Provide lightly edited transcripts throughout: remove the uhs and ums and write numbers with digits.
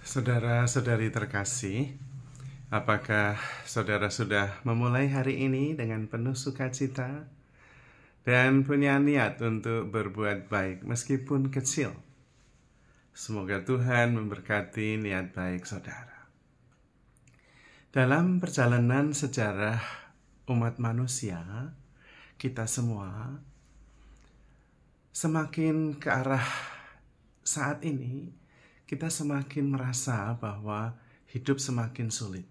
Saudara-saudari terkasih, apakah saudara sudah memulai hari ini dengan penuh sukacita dan punya niat untuk berbuat baik meskipun kecil? Semoga Tuhan memberkati niat baik saudara. Dalam perjalanan sejarah umat manusia, kita semua semakin ke arah saat ini, kita semakin merasa bahwa hidup semakin sulit.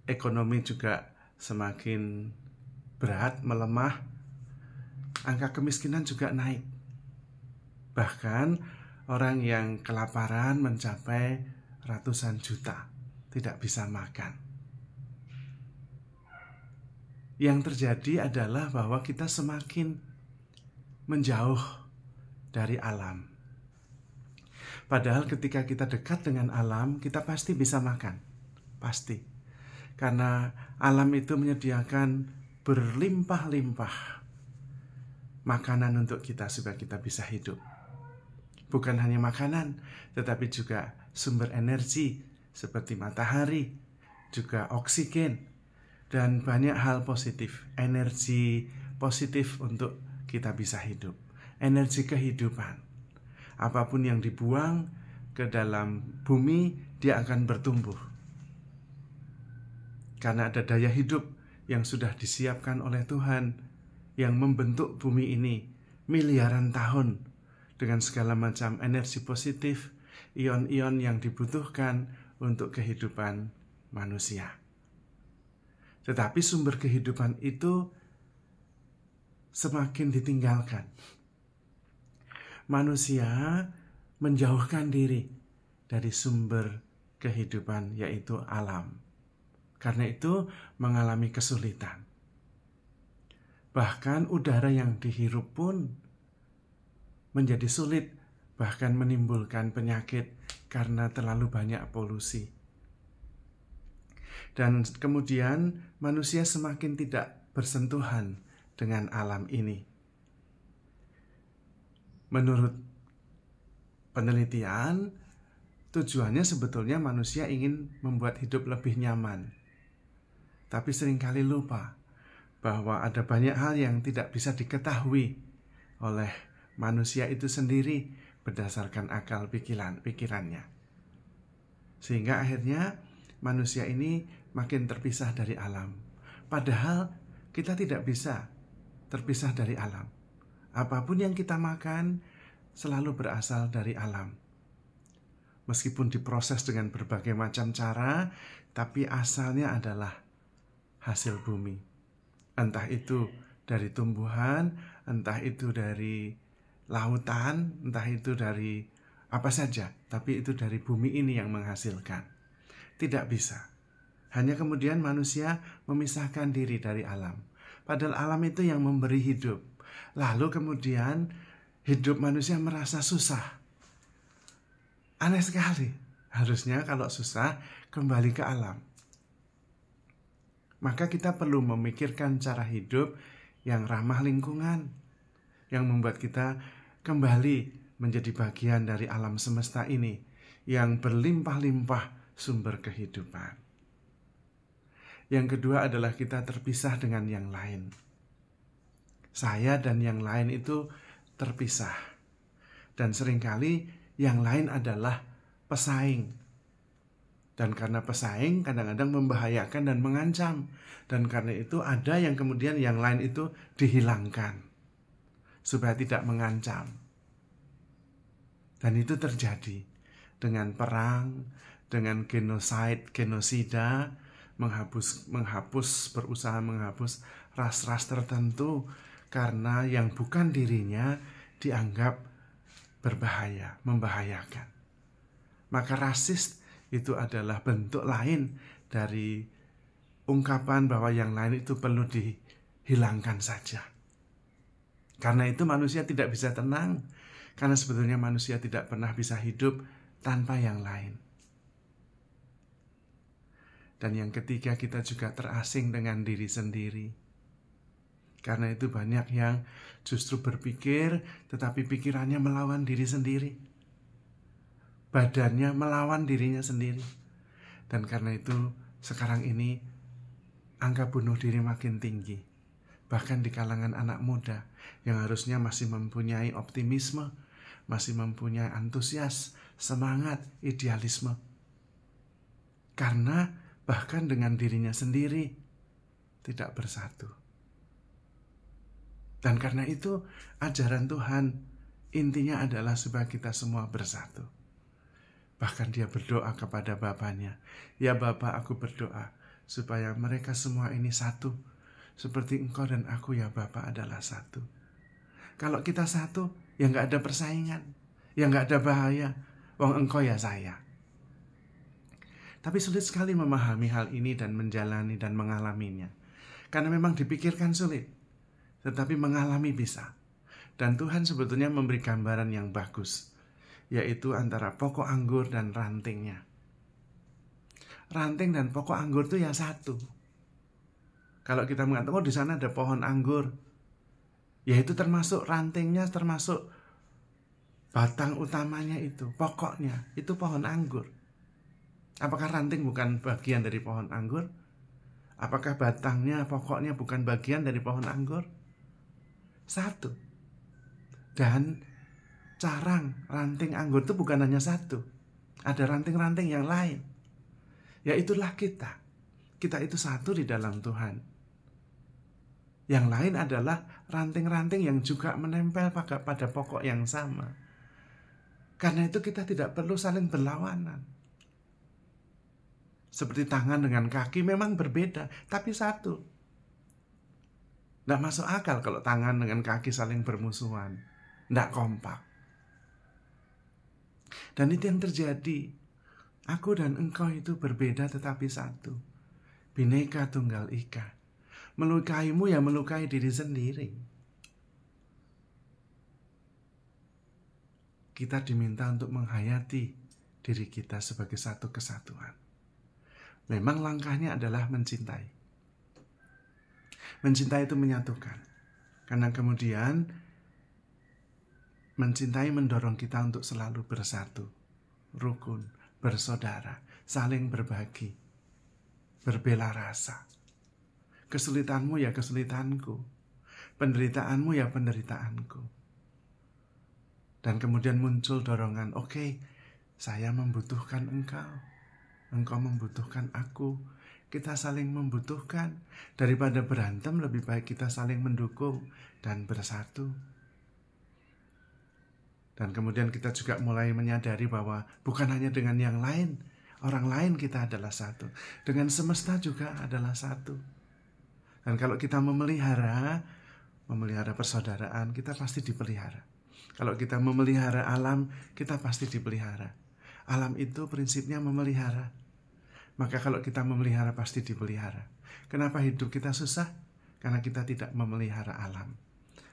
Ekonomi juga semakin berat, melemah. Angka kemiskinan juga naik. Bahkan orang yang kelaparan mencapai ratusan juta, tidak bisa makan. Yang terjadi adalah bahwa kita semakin menjauh dari alam. Padahal ketika kita dekat dengan alam, kita pasti bisa makan. Pasti. Karena alam itu menyediakan berlimpah-limpah makanan untuk kita supaya kita bisa hidup. Bukan hanya makanan, tetapi juga sumber energi seperti matahari, juga oksigen, dan banyak hal positif. Energi positif untuk kita bisa hidup. Energi kehidupan. Apapun yang dibuang ke dalam bumi, dia akan bertumbuh. Karena ada daya hidup yang sudah disiapkan oleh Tuhan, yang membentuk bumi ini miliaran tahun dengan segala macam energi positif, ion-ion yang dibutuhkan untuk kehidupan manusia. Tetapi sumber kehidupan itu semakin ditinggalkan. Manusia menjauhkan diri dari sumber kehidupan, yaitu alam. Karena itu mengalami kesulitan. Bahkan udara yang dihirup pun menjadi sulit, bahkan menimbulkan penyakit karena terlalu banyak polusi. Dan kemudian manusia semakin tidak bersentuhan dengan alam ini. Menurut penelitian, tujuannya sebetulnya manusia ingin membuat hidup lebih nyaman. Tapi seringkali lupa bahwa ada banyak hal yang tidak bisa diketahui oleh manusia itu sendiri berdasarkan akal pikirannya. Sehingga akhirnya manusia ini makin terpisah dari alam. Padahal kita tidak bisa terpisah dari alam. Apapun yang kita makan selalu berasal dari alam. Meskipun diproses dengan berbagai macam cara, tapi asalnya adalah hasil bumi. Entah itu dari tumbuhan, entah itu dari lautan, entah itu dari apa saja, tapi itu dari bumi ini yang menghasilkan. Tidak bisa. Hanya kemudian manusia memisahkan diri dari alam. Padahal alam itu yang memberi hidup. Lalu kemudian hidup manusia merasa susah. Aneh sekali. Harusnya kalau susah kembali ke alam. Maka kita perlu memikirkan cara hidup yang ramah lingkungan, yang membuat kita kembali menjadi bagian dari alam semesta ini, yang berlimpah-limpah sumber kehidupan. Yang kedua adalah kita terpisah dengan yang lain. Saya dan yang lain itu terpisah. Dan seringkali yang lain adalah pesaing. Dan karena pesaing kadang-kadang membahayakan dan mengancam. Dan karena itu ada yang kemudian yang lain itu dihilangkan. Supaya tidak mengancam. Dan itu terjadi dengan perang, dengan genosida, berusaha menghapus ras-ras tertentu. Karena yang bukan dirinya dianggap berbahaya, membahayakan. Maka rasis itu adalah bentuk lain dari ungkapan bahwa yang lain itu perlu dihilangkan saja. Karena itu manusia tidak bisa tenang. Karena sebetulnya manusia tidak pernah bisa hidup tanpa yang lain. Dan yang ketiga, kita juga terasing dengan diri sendiri. Karena itu banyak yang justru berpikir, tetapi pikirannya melawan diri sendiri. badannya melawan dirinya sendiri. Dan karena itu sekarang ini angka bunuh diri makin tinggi. Bahkan di kalangan anak muda yang harusnya masih mempunyai optimisme, masih mempunyai antusias, semangat, idealisme. Karena bahkan dengan dirinya sendiri tidak bersatu. Dan karena itu ajaran Tuhan intinya adalah supaya kita semua bersatu. Bahkan dia berdoa kepada Bapaknya, "Ya Bapa, aku berdoa supaya mereka semua ini satu, seperti Engkau dan aku ya Bapa adalah satu." Kalau kita satu, ya nggak ada persaingan, ya nggak ada bahaya. Wong Engkau ya saya. Tapi sulit sekali memahami hal ini dan menjalani dan mengalaminya. Karena memang dipikirkan sulit, tetapi mengalami bisa. Dan Tuhan sebetulnya memberi gambaran yang bagus, yaitu antara pokok anggur dan rantingnya. Ranting dan pokok anggur itu ya satu. Kalau kita mengatakan, oh di sana ada pohon anggur, ya itu termasuk rantingnya, termasuk batang utamanya itu, pokoknya, itu pohon anggur. Apakah ranting bukan bagian dari pohon anggur? Apakah batangnya, pokoknya bukan bagian dari pohon anggur? Satu. Dan carang ranting anggur itu bukan hanya satu. Ada ranting-ranting yang lain. Yaitulah kita. Kita itu satu di dalam Tuhan. Yang lain adalah ranting-ranting yang juga menempel pada pokok yang sama. Karena itu kita tidak perlu saling berlawanan. Seperti tangan dengan kaki memang berbeda, tapi satu. Tidak masuk akal kalau tangan dengan kaki saling bermusuhan. Tidak kompak. Dan itu yang terjadi. Aku dan engkau itu berbeda tetapi satu. Bhinneka Tunggal Ika. Melukaimu ya melukai diri sendiri. Kita diminta untuk menghayati diri kita sebagai satu kesatuan. Memang langkahnya adalah mencintai. Mencintai itu menyatukan. Karena kemudian mencintai mendorong kita untuk selalu bersatu, rukun, bersaudara, saling berbagi, berbela rasa. Kesulitanmu ya kesulitanku, penderitaanmu ya penderitaanku. Dan kemudian muncul dorongan, oke, saya membutuhkan engkau. Engkau membutuhkan aku. Kita saling membutuhkan. Daripada berantem, lebih baik kita saling mendukung dan bersatu. Dan kemudian kita juga mulai menyadari bahwa bukan hanya dengan yang lain, orang lain kita adalah satu. Dengan semesta juga adalah satu. Dan kalau kita memelihara persaudaraan, kita pasti dipelihara. Kalau kita memelihara alam, kita pasti dipelihara. Alam itu prinsipnya memelihara. Maka kalau kita memelihara pasti dipelihara. Kenapa hidup kita susah? Karena kita tidak memelihara alam.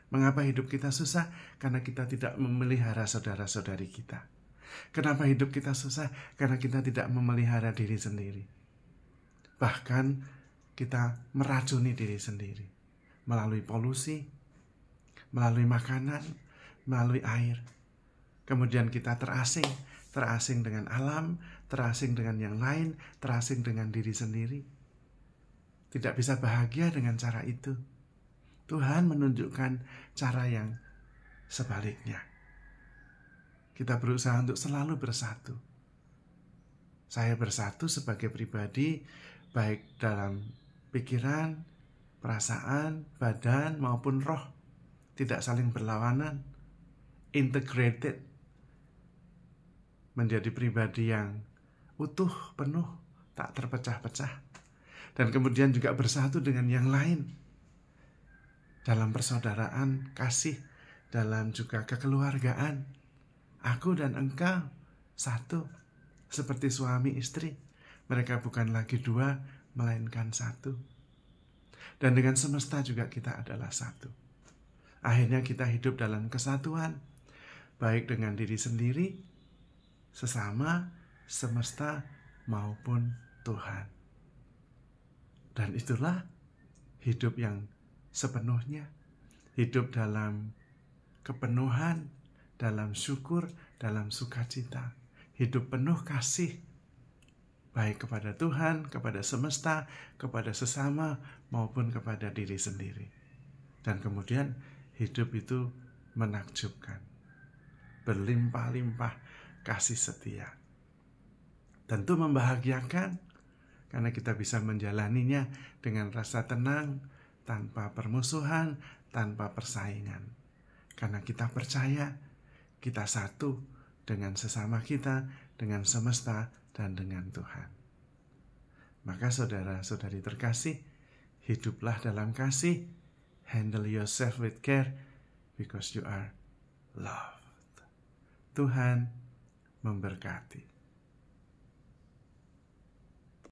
Mengapa hidup kita susah? Karena kita tidak memelihara saudara-saudari kita. Kenapa hidup kita susah? Karena kita tidak memelihara diri sendiri. Bahkan kita meracuni diri sendiri. Melalui polusi, melalui makanan, melalui air. Kemudian kita terasing dengan alam, terasing dengan yang lain, terasing dengan diri sendiri. Tidak bisa bahagia dengan cara itu. Tuhan menunjukkan cara yang sebaliknya. Kita berusaha untuk selalu bersatu. Saya bersatu sebagai pribadi, baik dalam pikiran, perasaan, badan, maupun roh. Tidak saling berlawanan. Integrated. Menjadi pribadi yang utuh, penuh, tak terpecah-pecah. Dan kemudian juga bersatu dengan yang lain. Dalam persaudaraan, kasih, dalam juga kekeluargaan. Aku dan engkau satu. Seperti suami istri. Mereka bukan lagi dua, melainkan satu. Dan dengan semesta juga kita adalah satu. Akhirnya kita hidup dalam kesatuan. Baik dengan diri sendiri, sesama, semesta, maupun Tuhan. Dan itulah hidup yang sepenuhnya. Hidup dalam kepenuhan, dalam syukur, dalam sukacita. hidup penuh kasih, baik kepada Tuhan, kepada semesta, kepada sesama, maupun kepada diri sendiri. Dan kemudian hidup itu menakjubkan, berlimpah-limpah kasih setia. Tentu membahagiakan, karena kita bisa menjalaninya dengan rasa tenang, tanpa permusuhan, tanpa persaingan. Karena kita percaya, kita satu dengan sesama kita, dengan semesta, dan dengan Tuhan. Maka saudara-saudari terkasih, hiduplah dalam kasih, handle yourself with care, because you are loved. Tuhan memberkati.